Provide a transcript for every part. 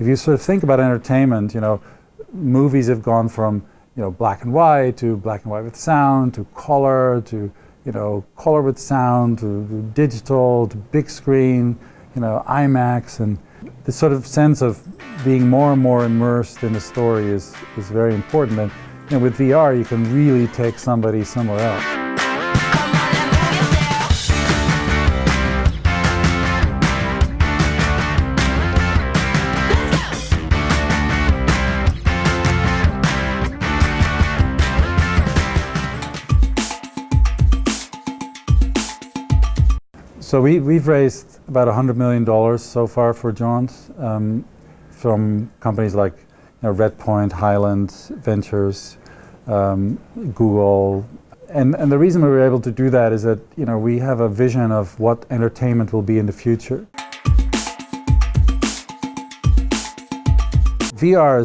if you sort of think about entertainment, movies have gone from black and white to black and white with sound to color to color with sound to digital to big screen, IMAX, and this sort of sense of being more and more immersed in the story is very important. And with VR, you can really take somebody somewhere else. So we've raised about $100 million so far for Jaunt from companies like Redpoint, Holland, Ventures, Google. And the reason we were able to do that is that we have a vision of what entertainment will be in the future. VR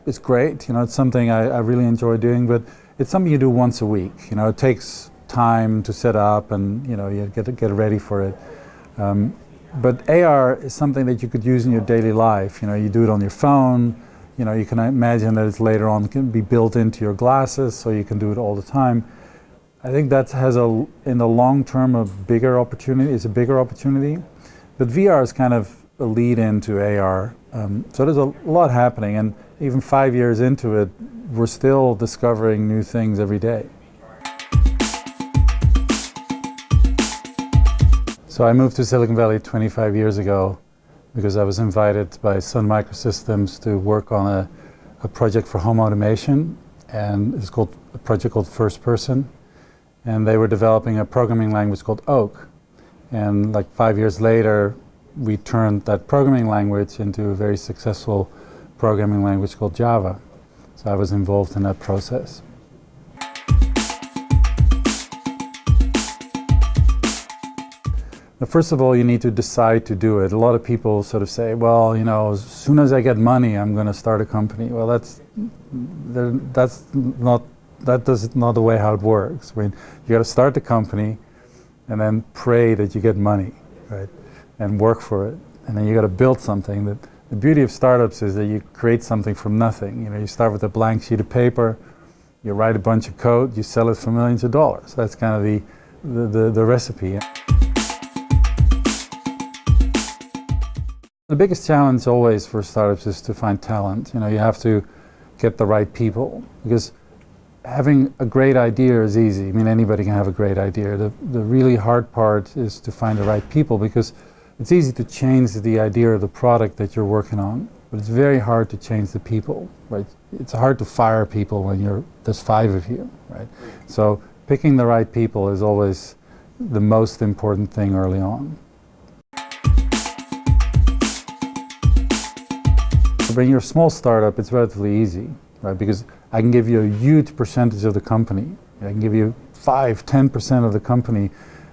is great, it's something I really enjoy doing, but it's something you do once a week. It takes time to set up and you get ready for it. But AR is something that you could use in your daily life. You do it on your phone. You can imagine that it's later on can be built into your glasses, so you can do it all the time. I think that has in the long term a bigger opportunity. It's a bigger opportunity, but VR is kind of a lead into AR. So there's a lot happening, and even 5 years into it, we're still discovering new things every day. So I moved to Silicon Valley 25 years ago because I was invited by Sun Microsystems to work on a project for home automation, and it's called a project called First Person, and they were developing a programming language called Oak, and like 5 years later we turned that programming language into a very successful programming language called Java. So I was involved in that process. Now, first of all, you need to decide to do it. A lot of people sort of say, well, as soon as I get money, I'm going to start a company. Well, that's not the way how it works. You got to start the company and then pray that you get money, right? And work for it. And then you got to build something. The beauty of startups is that you create something from nothing. You start with a blank sheet of paper, you write a bunch of code, you sell it for millions of dollars. That's kind of the recipe. The biggest challenge always for startups is to find talent. You have to get the right people, because having a great idea is easy. Anybody can have a great idea. The really hard part is to find the right people, because it's easy to change the idea of the product that you're working on, but it's very hard to change the people, right? It's hard to fire people when there's 5 of you, right? So picking the right people is always the most important thing early on. When you're a small startup, it's relatively easy, right? Because I can give you a huge percentage of the company. I can give you 5-10% of the company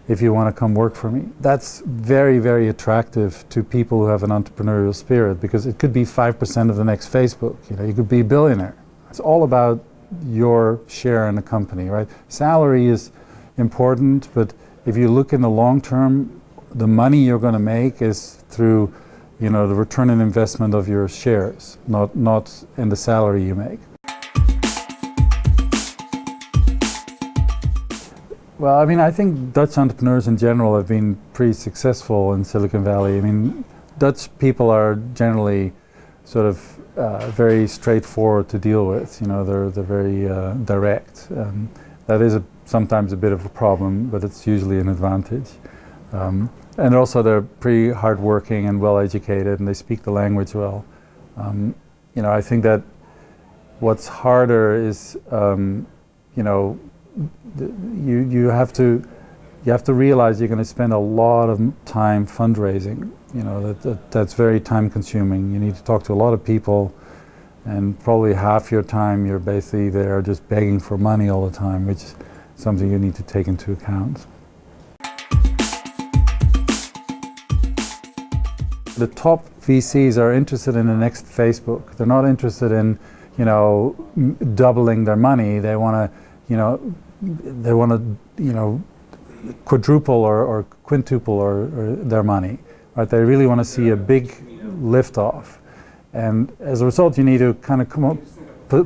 if you want to come work for me. That's very, very attractive to people who have an entrepreneurial spirit, because it could be 5% of the next Facebook. You could be a billionaire. It's all about your share in the company, right? Salary is important, but if you look in the long term, the money you're going to make is through the return on investment of your shares, not in the salary you make. Well, I think Dutch entrepreneurs in general have been pretty successful in Silicon Valley. Dutch people are generally sort of very straightforward to deal with. They're very direct. That is sometimes a bit of a problem, but it's usually an advantage. And also they're pretty hardworking and well educated, and they speak the language well. I think that what's harder is, you have to realize you're going to spend a lot of time fundraising. That's very time consuming. You need to talk to a lot of people, and probably half your time you're basically there just begging for money all the time, which is something you need to take into account. The top VCs are interested in the next Facebook. They're not interested in, doubling their money. They want to, quadruple or quintuple their money. Right? They really want to see a big lift off, And as a result, you need to kind of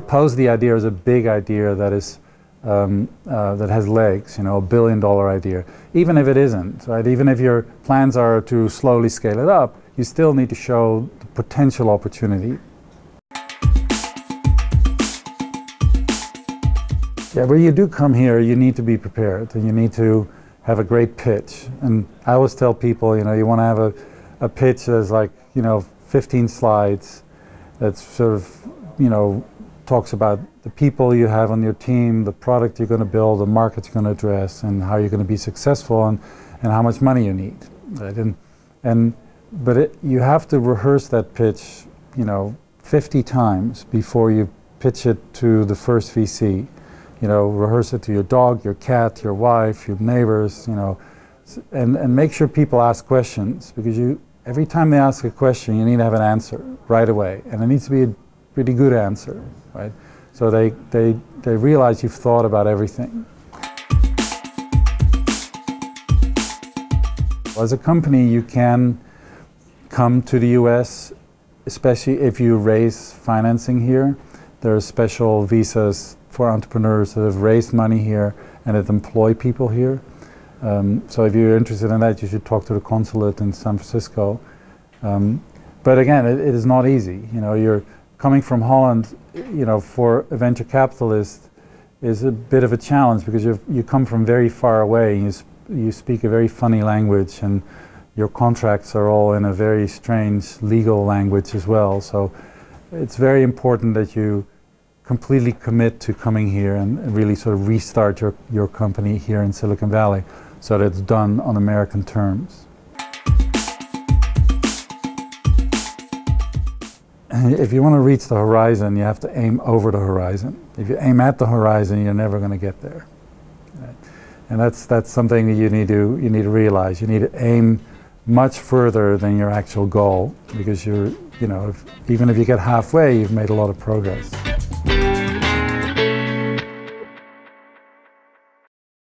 pose the idea as a big idea that is that has legs, you know, $1 billion idea. Even if it isn't, right? Even if your plans are to slowly scale it up, you still need to show the potential opportunity. Yeah, when you do come here, you need to be prepared, and you need to have a great pitch. And I always tell people, you know, you want to have a pitch that's like, you know, 15 slides that sort of, you know, talks about the people you have on your team, the product you're going to build, the market you're going to address, and how you're going to be successful, and how much money you need. Right? But you have to rehearse that pitch, you know, 50 times before you pitch it to the first VC. You know, rehearse it to your dog, your cat, your wife, your neighbors, you know, and make sure people ask questions, because every time they ask a question, you need to have an answer right away, and it needs to be a pretty good answer, right? So they realize you've thought about everything. As a company, you can come to the US, especially if you raise financing here. There are special visas for entrepreneurs that have raised money here and that employ people here. So if you're interested in that, you should talk to the consulate in San Francisco. But again, it is not easy. You know, you're coming from Holland, you know, for a venture capitalist is a bit of a challenge, because you come from very far away. You speak a very funny language, and your contracts are all in a very strange legal language as well. So it's very important that you completely commit to coming here and really sort of restart your company here in Silicon Valley, so that it's done on American terms. If you want to reach the horizon, you have to aim over the horizon. If you aim at the horizon, you're never going to get there. Right? And that's something that you need to realize. You need to aim much further than your actual goal, because even if you get halfway, you've made a lot of progress.